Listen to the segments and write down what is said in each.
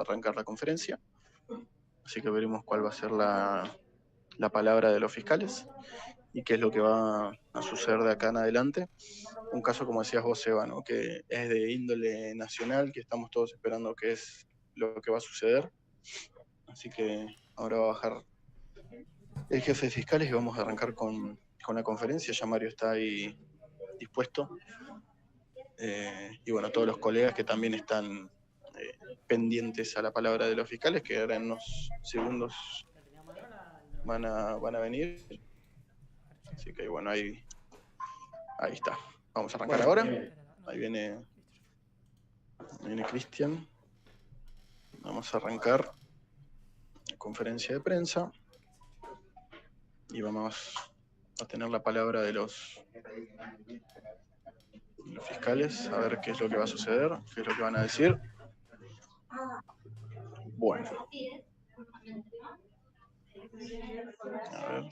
arrancar la conferencia, así que veremos cuál va a ser la palabra de los fiscales y qué es lo que va a suceder de acá en adelante. Un caso, como decías vos, Eva, ¿no? Que es de índole nacional, que estamos todos esperando qué es lo que va a suceder. Así que ahora va a bajar el jefe de fiscales y vamos a arrancar con la conferencia. Ya Mario está ahí dispuesto. Y bueno, todos los colegas que también están pendientes a la palabra de los fiscales, que ahora en unos segundos van a venir. Así que bueno, ahí está. Vamos a arrancar ahora. Ahí viene Cristian. Vamos a arrancar la conferencia de prensa y vamos a tener la palabra de los fiscales, a ver qué es lo que va a suceder, qué es lo que van a decir. Bueno. A ver.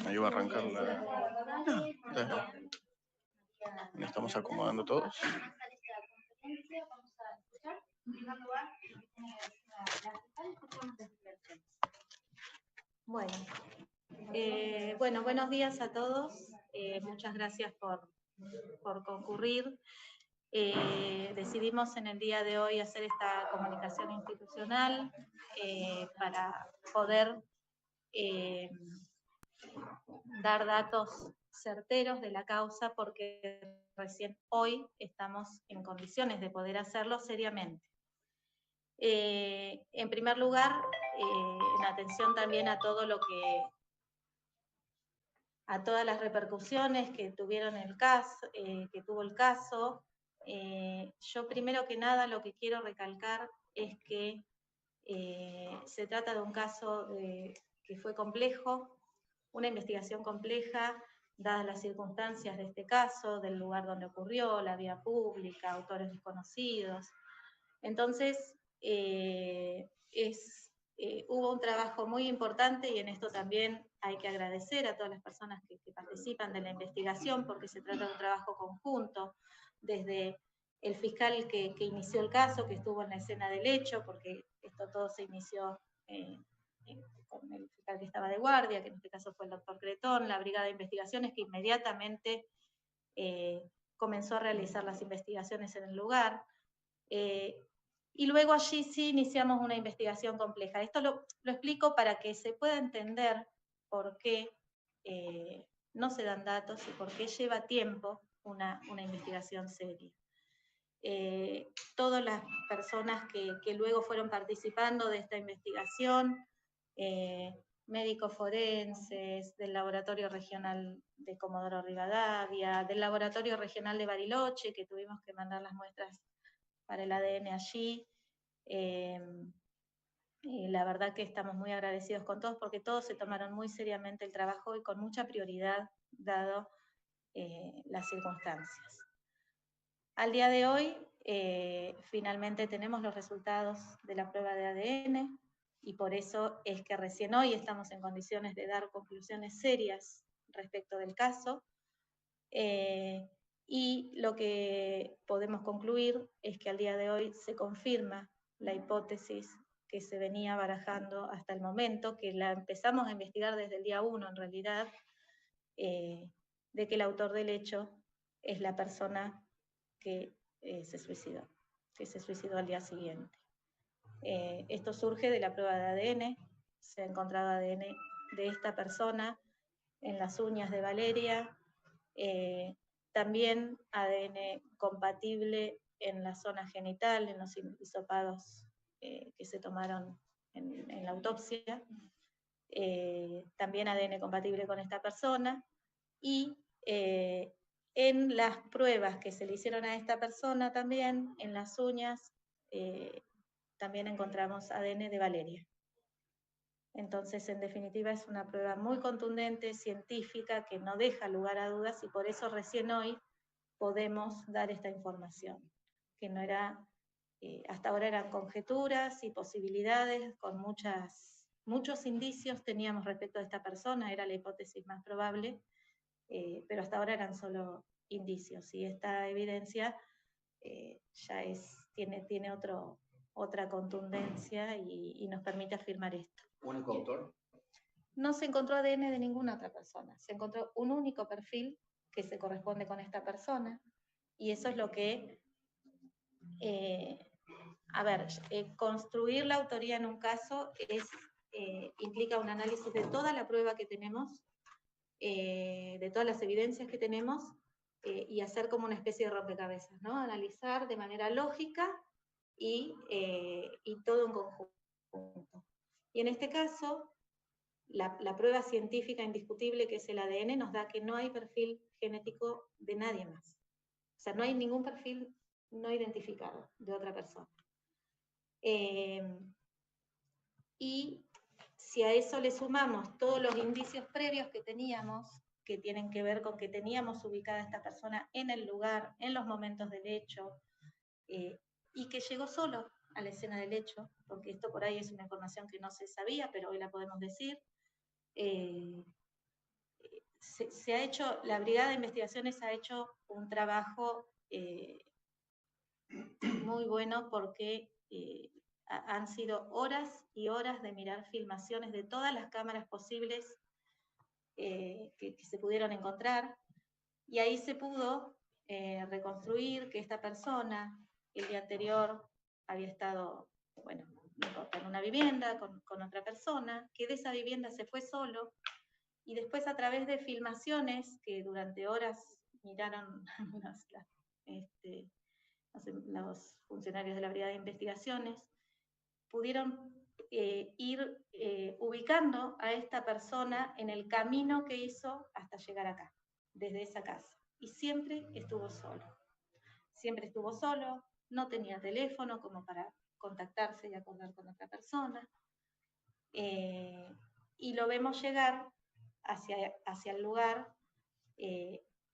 Ahí va a arrancar la... Estamos acomodando todos. Bueno, buenos días a todos. Muchas gracias por concurrir. Decidimos en el día de hoy hacer esta comunicación institucional para poder dar datos certeros de la causa, porque recién hoy estamos en condiciones de poder hacerlo seriamente. En primer lugar, en atención también a todo lo que a todas las repercusiones que tuvieron el caso, que tuvo el caso, yo primero que nada lo que quiero recalcar es que se trata de un caso que fue complejo, una investigación compleja, dadas las circunstancias de este caso, del lugar donde ocurrió, la vía pública, autores desconocidos. Entonces, hubo un trabajo muy importante, y en esto también hay que agradecer a todas las personas que participan de la investigación, porque se trata de un trabajo conjunto, desde el fiscal que inició el caso, que estuvo en la escena del hecho, porque esto todo se inició con el fiscal que estaba de guardia, que en este caso fue el doctor Cretón, la brigada de investigaciones que inmediatamente comenzó a realizar las investigaciones en el lugar, y luego allí sí iniciamos una investigación compleja. Esto lo explico para que se pueda entender por qué no se dan datos y por qué lleva tiempo una investigación seria. Todas las personas que luego fueron participando de esta investigación, médicos forenses, del Laboratorio Regional de Comodoro Rivadavia, del Laboratorio Regional de Bariloche, que tuvimos que mandar las muestras para el ADN allí. La verdad que estamos muy agradecidos con todos, porque todos se tomaron muy seriamente el trabajo y con mucha prioridad, dado las circunstancias. Al día de hoy, finalmente tenemos los resultados de la prueba de ADN, y por eso es que recién hoy estamos en condiciones de dar conclusiones serias respecto del caso. Y lo que podemos concluir es que al día de hoy se confirma la hipótesis que se venía barajando hasta el momento, que la empezamos a investigar desde el día 1 en realidad, de que el autor del hecho es la persona que se suicidó al día siguiente. Esto surge de la prueba de ADN, se ha encontrado ADN de esta persona en las uñas de Valeria, también ADN compatible en la zona genital, en los hisopados que se tomaron en la autopsia, también ADN compatible con esta persona, y en las pruebas que se le hicieron a esta persona también, en las uñas, también encontramos ADN de Valeria. Entonces, en definitiva, es una prueba muy contundente, científica, que no deja lugar a dudas, y por eso recién hoy podemos dar esta información, que no era, hasta ahora eran conjeturas y posibilidades, con muchos indicios teníamos respecto a esta persona, era la hipótesis más probable, pero hasta ahora eran solo indicios, y esta evidencia ya tiene otra contundencia y nos permite afirmar esto. ¿Único autor? No se encontró ADN de ninguna otra persona, se encontró un único perfil que se corresponde con esta persona, y eso es lo que, construir la autoría en un caso implica un análisis de toda la prueba que tenemos, de todas las evidencias que tenemos, y hacer como una especie de rompecabezas, ¿no? Analizar de manera lógica y todo en conjunto. Y en este caso, la prueba científica indiscutible, que es el ADN, nos da que no hay perfil genético de nadie más. O sea, no hay ningún perfil no identificado de otra persona. Y si a eso le sumamos todos los indicios previos que teníamos, que tienen que ver con que teníamos ubicada a esta persona en el lugar, en los momentos del hecho, y que llegó solo a la escena del hecho, porque esto por ahí es una información que no se sabía, pero hoy la podemos decir. La Brigada de Investigaciones ha hecho un trabajo muy bueno, porque han sido horas y horas de mirar filmaciones de todas las cámaras posibles que se pudieron encontrar, y ahí se pudo reconstruir que esta persona el día anterior había estado, bueno, en una vivienda con otra persona, que de esa vivienda se fue solo, y después a través de filmaciones que durante horas miraron los funcionarios de la Brigada de Investigaciones, pudieron ir ubicando a esta persona en el camino que hizo hasta llegar acá, desde esa casa. Y siempre estuvo solo, no tenía teléfono como para contactarse y acordar con otra persona, y lo vemos llegar hacia el lugar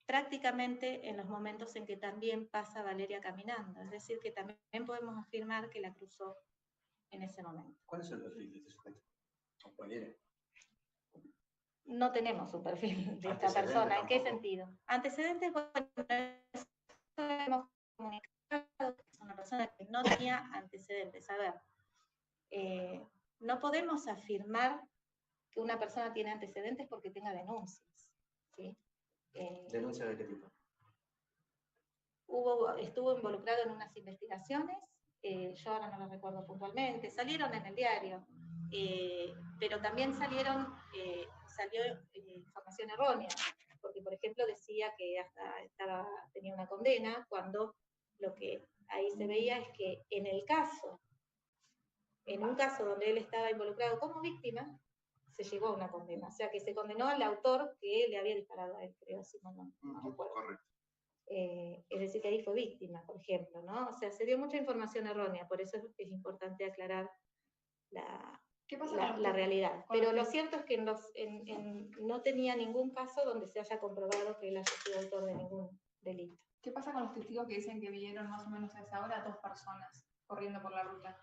prácticamente en los momentos en que también pasa Valeria caminando, es decir, que también podemos afirmar que la cruzó en ese momento. ¿Cuál es el perfil de este sujeto? ¿Compañero? No tenemos un perfil de esta persona. ¿En qué sentido? Antecedentes, bueno, hemos comunicado que es una persona que no tenía antecedentes. A ver, no podemos afirmar que una persona tiene antecedentes porque tenga denuncias, ¿sí? ¿Denuncias de qué tipo? Estuvo involucrado en unas investigaciones, yo ahora no lo recuerdo puntualmente, salieron en el diario, pero también salió información errónea, porque por ejemplo decía que tenía una condena, cuando lo que ahí se veía es que en un caso donde él estaba involucrado como víctima, se llegó a una condena, o sea que se condenó al autor que le había disparado a él, creo, si no recuerdo. Correcto. Es decir, que ahí fue víctima, por ejemplo, ¿no? O sea, se dio mucha información errónea, por eso es importante aclarar la realidad. Pero lo cierto es que no tenía ningún caso donde se haya comprobado que él haya sido autor de ningún delito. ¿Qué pasa con los testigos que dicen que vieron más o menos a esa hora 2 personas corriendo por la ruta?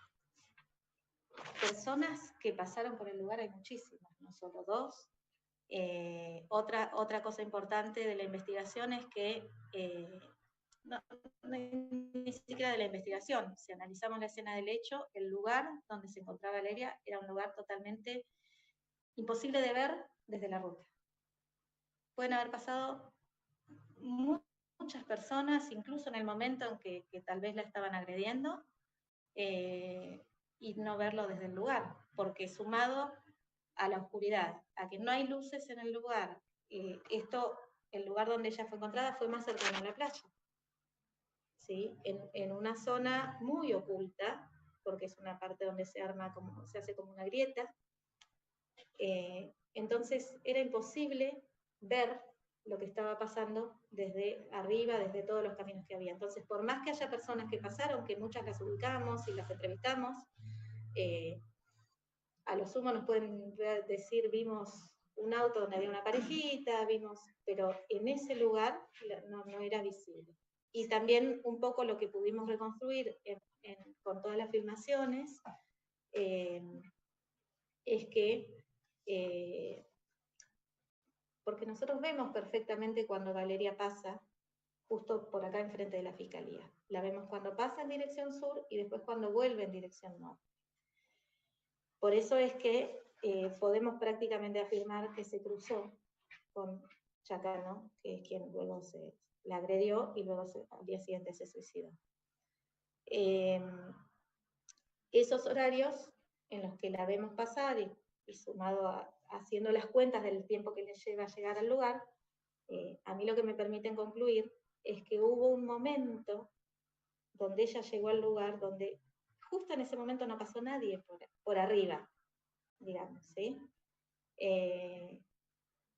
Personas que pasaron por el lugar hay muchísimas, no solo 2. Otra cosa importante de la investigación es que, ni siquiera de la investigación, si analizamos la escena del hecho, el lugar donde se encontraba Valeria era un lugar totalmente imposible de ver desde la ruta. Pueden haber pasado muchas personas, incluso en el momento en que tal vez la estaban agrediendo, y no verlo desde el lugar, porque sumado a la oscuridad, a que no hay luces en el lugar, el lugar donde ella fue encontrada fue más cercano a la playa, ¿sí? En una zona muy oculta, porque es una parte donde se hace como una grieta, entonces era imposible ver lo que estaba pasando desde arriba, desde todos los caminos que había. Entonces, por más que haya personas que pasaron, que muchas las ubicamos y las entrevistamos, a lo sumo nos pueden decir, vimos un auto donde había una parejita, pero en ese lugar no era visible. Y también un poco lo que pudimos reconstruir con todas las filmaciones, es que, porque nosotros vemos perfectamente cuando Valeria pasa justo por acá enfrente de la Fiscalía. La vemos cuando pasa en dirección sur y después cuando vuelve en dirección norte. Por eso es que podemos prácticamente afirmar que se cruzó con Chacano, que es quien luego la agredió y luego al día siguiente se suicidó. Esos horarios en los que la vemos pasar y sumado haciendo las cuentas del tiempo que le lleva a llegar al lugar, a mí lo que me permiten concluir es que hubo un momento donde ella llegó al lugar donde justo en ese momento no pasó nadie por arriba, digamos, ¿sí?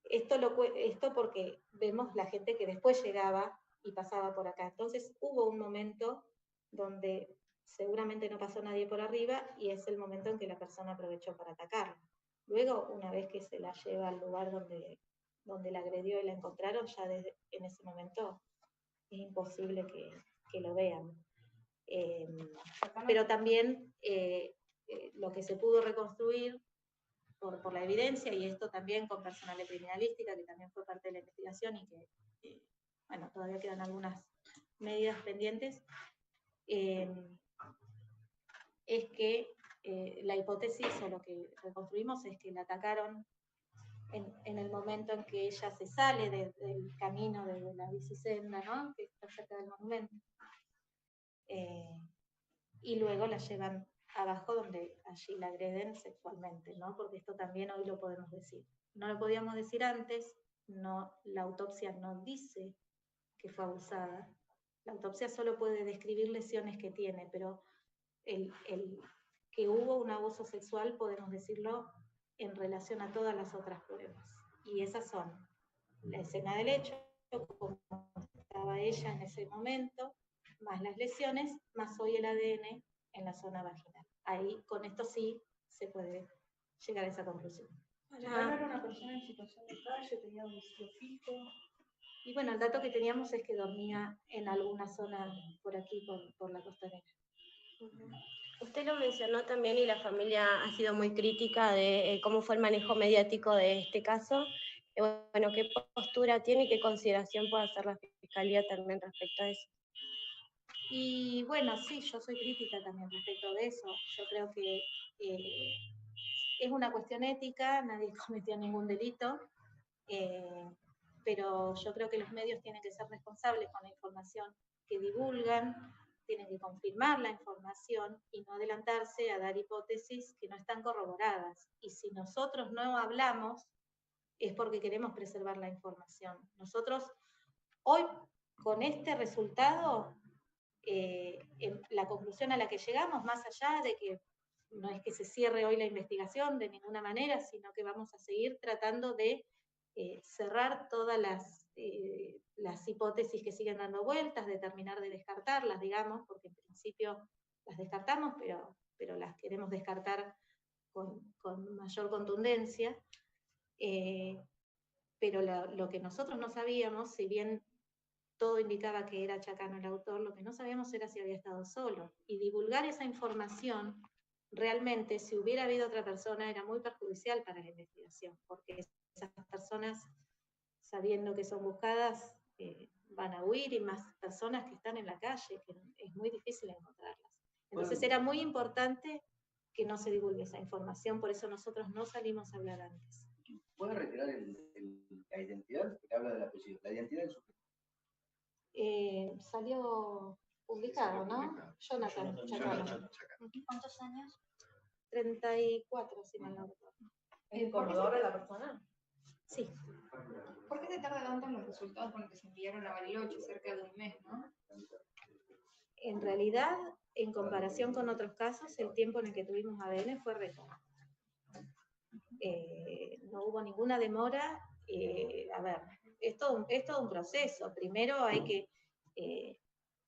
Esto porque vemos la gente que después llegaba y pasaba por acá. Entonces hubo un momento donde seguramente no pasó nadie por arriba y es el momento en que la persona aprovechó para atacarla. Luego, una vez que se la lleva al lugar donde la agredió y la encontraron, ya en ese momento es imposible que lo vean. Pero también lo que se pudo reconstruir por la evidencia, y esto también con personal de criminalística, que también fue parte de la investigación y que bueno, todavía quedan algunas medidas pendientes, es que la hipótesis o lo que reconstruimos es que la atacaron en el momento en que ella se sale del camino de la bicisenda, ¿no? Que está cerca del monumento. Y luego la llevan abajo donde allí la agreden sexualmente, ¿no? Porque esto también hoy lo podemos decir. No lo podíamos decir antes, la autopsia no dice que fue abusada. La autopsia solo puede describir lesiones que tiene, pero el que hubo un abuso sexual podemos decirlo en relación a todas las otras pruebas. Y esas son la escena del hecho, cómo estaba ella en ese momento, más las lesiones, más hoy el ADN en la zona vaginal. Ahí, con esto sí, se puede llegar a esa conclusión. ¿Chacano era una persona en situación de calle, tenía domicilio fijo? Y bueno, el dato que teníamos es que dormía en alguna zona por aquí, por la costanera. Usted lo mencionó también y la familia ha sido muy crítica de cómo fue el manejo mediático de este caso. Bueno, ¿qué postura tiene y qué consideración puede hacer la Fiscalía también respecto a eso? Y bueno, sí, yo soy crítica también respecto de eso. Yo creo que es una cuestión ética, nadie cometió ningún delito, pero yo creo que los medios tienen que ser responsables con la información que divulgan, tienen que confirmar la información y no adelantarse a dar hipótesis que no están corroboradas. Y si nosotros no hablamos, es porque queremos preservar la información. Nosotros, hoy, con este resultado, la conclusión a la que llegamos, más allá de que no es que se cierre hoy la investigación de ninguna manera, sino que vamos a seguir tratando de cerrar todas las hipótesis que siguen dando vueltas, de terminar de descartarlas, digamos, porque en principio las descartamos, pero las queremos descartar con mayor contundencia. Pero lo que nosotros no sabíamos, si bien todo indicaba que era Chacano el autor, lo que no sabíamos era si había estado solo. Y divulgar esa información, realmente, si hubiera habido otra persona, era muy perjudicial para la investigación, porque esas personas, sabiendo que son buscadas, van a huir, y más personas que están en la calle, que es muy difícil encontrarlas. Entonces era muy importante que no se divulgue esa información, por eso nosotros no salimos a hablar antes. ¿Puede retirar la identidad? Porque habla del apellido. La identidad del sujeto. Salió publicado, ¿no? Jonathan Chacano. ¿Cuántos años? 34, si mal no recuerdo. ¿Es incomodora la persona? Sí. ¿Por qué se tarda tanto en los resultados con los que se enviaron a Bariloche? Cerca de un mes, ¿no? En realidad, en comparación con otros casos, el tiempo en el que tuvimos ADN fue récord. No hubo ninguna demora. A ver, es todo un proceso. Primero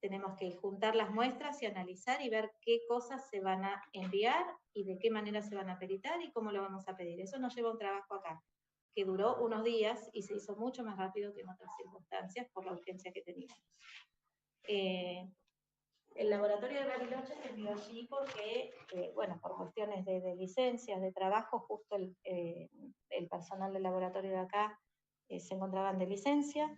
tenemos que juntar las muestras y analizar y ver qué cosas se van a enviar y de qué manera se van a peritar y cómo lo vamos a pedir. Eso nos lleva un trabajo acá, que duró unos días y se hizo mucho más rápido que en otras circunstancias por la urgencia que teníamos. El laboratorio de Bariloche se envió allí porque, bueno, por cuestiones de licencias, de trabajo, justo el personal del laboratorio de acá se encontraban de licencia.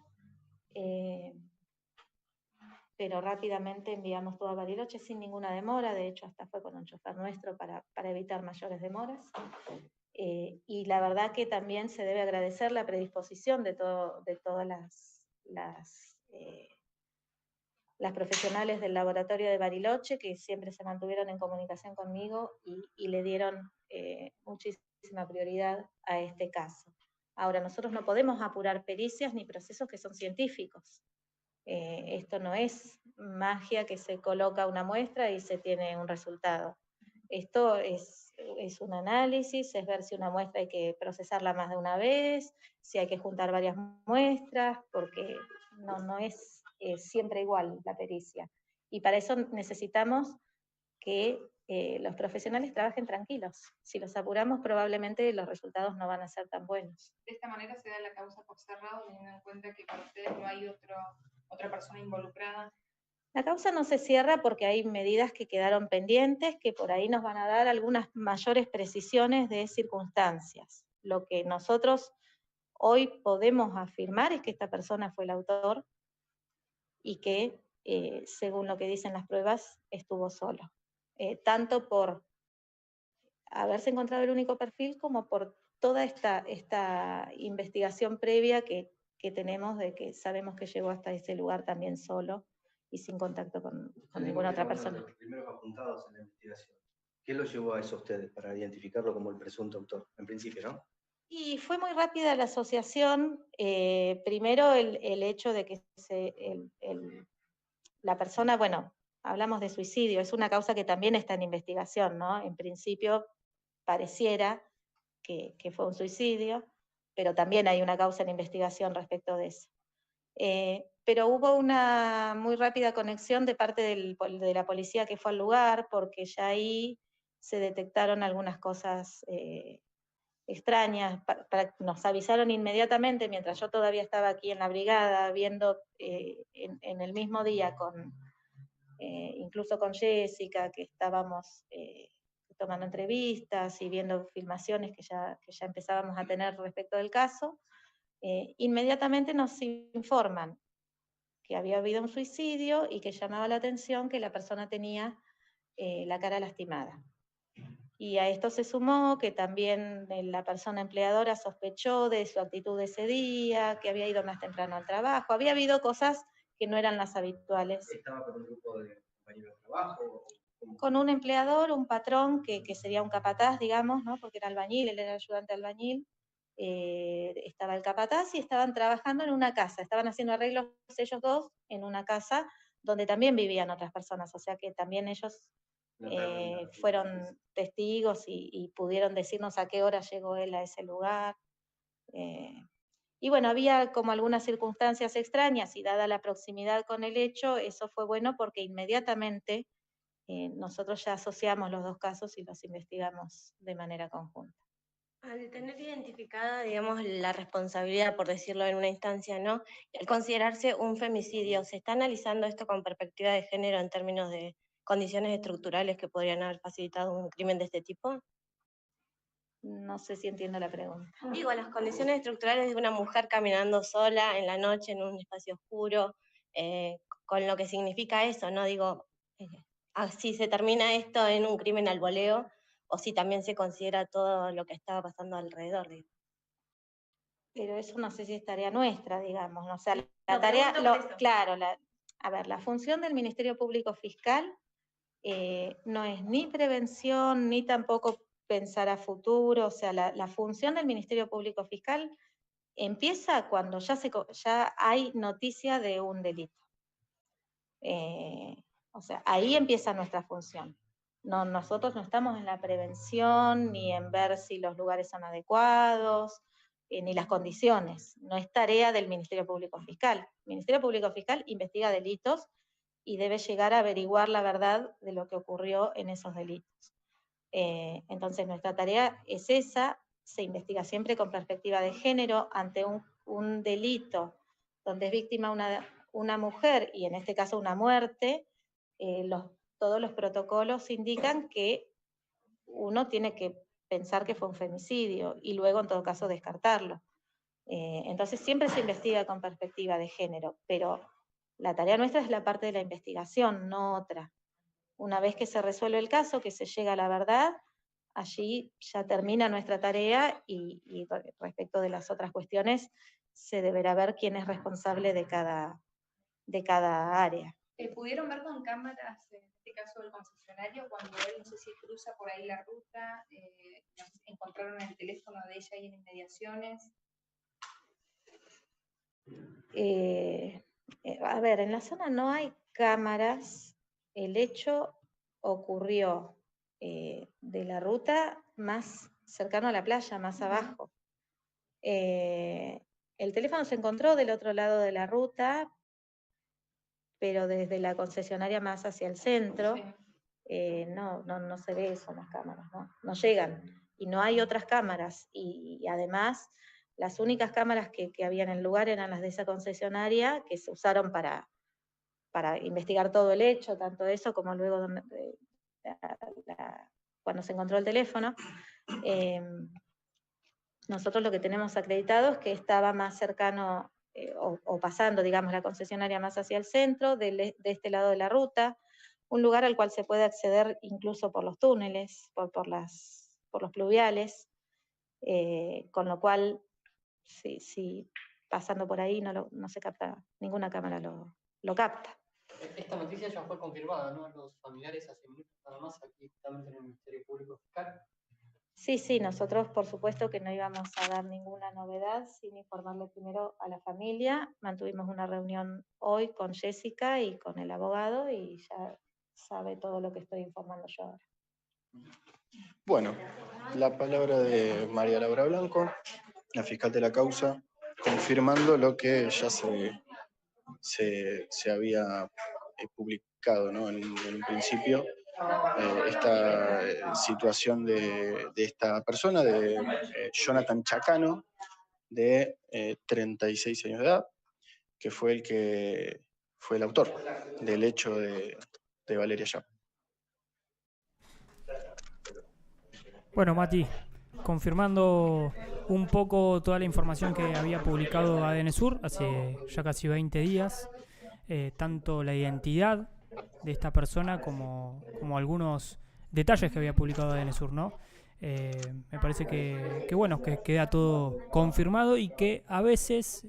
pero rápidamente enviamos todo a Bariloche sin ninguna demora, de hecho hasta fue con un chofer nuestro para evitar mayores demoras. Y la verdad que también se debe agradecer la predisposición de todas las profesionales del laboratorio de Bariloche, que siempre se mantuvieron en comunicación conmigo y le dieron muchísima prioridad a este caso. Ahora, nosotros no podemos apurar pericias ni procesos que son científicos. Esto no es magia que se coloca una muestra y se tiene un resultado. Esto es un análisis, es ver si una muestra hay que procesarla más de una vez, si hay que juntar varias muestras, porque no es siempre igual la pericia. Y para eso necesitamos que los profesionales trabajen tranquilos. Si los apuramos, probablemente los resultados no van a ser tan buenos. De esta manera se da la causa por cerrado, teniendo en cuenta que para ustedes no hay otra persona involucrada. La causa no se cierra porque hay medidas que quedaron pendientes, que por ahí nos van a dar algunas mayores precisiones de circunstancias. Lo que nosotros hoy podemos afirmar es que esta persona fue el autor y que, según lo que dicen las pruebas, estuvo solo. Tanto por haberse encontrado el único perfil como por toda esta investigación previa que tenemos de que sabemos que llegó hasta ese lugar también solo y sin contacto con ninguna otra persona. Los primeros apuntados en la investigación. ¿Qué los llevó a eso a ustedes para identificarlo como el presunto autor? En principio, ¿no? Y fue muy rápida la asociación. Primero el hecho de que la persona, bueno, hablamos de suicidio, es una causa que también está en investigación, ¿no? En principio pareciera que fue un suicidio, pero también hay una causa en investigación respecto de eso. Pero hubo una muy rápida conexión de parte de la policía que fue al lugar, porque ya ahí se detectaron algunas cosas extrañas. Nos avisaron inmediatamente, mientras yo todavía estaba aquí en la brigada, viendo en el mismo día, incluso con Jessica, que estábamos tomando entrevistas y viendo filmaciones que ya empezábamos a tener respecto del caso, inmediatamente nos informan que había habido un suicidio y que llamaba la atención que la persona tenía la cara lastimada. Y a esto se sumó que también la persona empleadora sospechó de su actitud ese día, que había ido más temprano al trabajo, había habido cosas que no eran las habituales. ¿Estaba con un grupo de compañeros de trabajo? Con un empleador, un patrón, que sería un capataz, digamos, ¿no? Porque era albañil, él era ayudante albañil, estaba el capataz y estaban trabajando en una casa, estaban haciendo arreglos ellos dos en una casa donde también vivían otras personas, o sea que también ellos fueron testigos y pudieron decirnos a qué hora llegó él a ese lugar. Y bueno, había como algunas circunstancias extrañas y dada la proximidad con el hecho, eso fue bueno porque inmediatamente nosotros ya asociamos los dos casos y los investigamos de manera conjunta. Al tener identificada, digamos, la responsabilidad, por decirlo en una instancia, ¿no? Y al considerarse un femicidio, ¿se está analizando esto con perspectiva de género en términos de condiciones estructurales que podrían haber facilitado un crimen de este tipo? No sé si entiendo la pregunta. Digo, las condiciones estructurales de una mujer caminando sola en la noche en un espacio oscuro, con lo que significa eso, ¿no? Digo, si se termina esto en un crimen al voleo, o si también se considera todo lo que estaba pasando alrededor. Digo. Pero eso no sé si es tarea nuestra, digamos, ¿no? O sea, la tarea, claro, la función del Ministerio Público Fiscal no es ni prevención, ni tampoco pensar a futuro, o sea, la función del Ministerio Público Fiscal empieza cuando ya hay noticia de un delito. O sea, ahí empieza nuestra función. Nosotros no estamos en la prevención, ni en ver si los lugares son adecuados, ni las condiciones. No es tarea del Ministerio Público Fiscal. El Ministerio Público Fiscal investiga delitos y debe llegar a averiguar la verdad de lo que ocurrió en esos delitos. Entonces nuestra tarea es esa, se investiga siempre con perspectiva de género ante un delito donde es víctima una mujer y en este caso una muerte. Todos los protocolos indican que uno tiene que pensar que fue un femicidio y luego en todo caso descartarlo. Entonces siempre se investiga con perspectiva de género, pero La tarea nuestra es la parte de la investigación, no otra. Una vez que se resuelve el caso, que se llega a la verdad, allí ya termina nuestra tarea y respecto de las otras cuestiones se deberá ver quién es responsable de cada área. ¿Pudieron ver con cámaras, en este caso del concesionario, cuando él, no sé si cruza por ahí la ruta, no sé si encontraron el teléfono de ella ahí en inmediaciones? A ver, en la zona no hay cámaras. El hecho ocurrió de la ruta más cercano a la playa, más abajo. El teléfono se encontró del otro lado de la ruta, pero desde la concesionaria más hacia el centro. Sí. No se ve eso en las cámaras, no llegan. Y no hay otras cámaras. Y además, las únicas cámaras que había en el lugar eran las de esa concesionaria, que se usaron para investigar todo el hecho, tanto eso como luego cuando se encontró el teléfono. Nosotros lo que tenemos acreditado es que estaba más cercano o pasando, digamos, la concesionaria más hacia el centro, de este lado de la ruta, un lugar al cual se puede acceder incluso por los túneles, por los pluviales, con lo cual, si pasando por ahí no se capta, ninguna cámara lo capta. Esta noticia ya fue confirmada, ¿no? Los familiares hace minutos nada más aquí justamente en el Ministerio Público Fiscal. Sí, nosotros por supuesto que no íbamos a dar ninguna novedad sin informarle primero a la familia. Mantuvimos una reunión hoy con Jessica y con el abogado y ya sabe todo lo que estoy informando yo ahora. Bueno, la palabra de María Laura Blanco, la fiscal de la causa, confirmando lo que ya se había publicado, ¿no? en un principio. Esta situación de esta persona, de Jonathan Chacano, de 36 años de edad, que fue el autor del hecho de Valeria Yap. Bueno, Mati, confirmando un poco toda la información que había publicado ADN Sur hace ya casi 20 días, tanto la identidad de esta persona como algunos detalles que había publicado ADN Sur, ¿no? Me parece que bueno, que queda todo confirmado y que a veces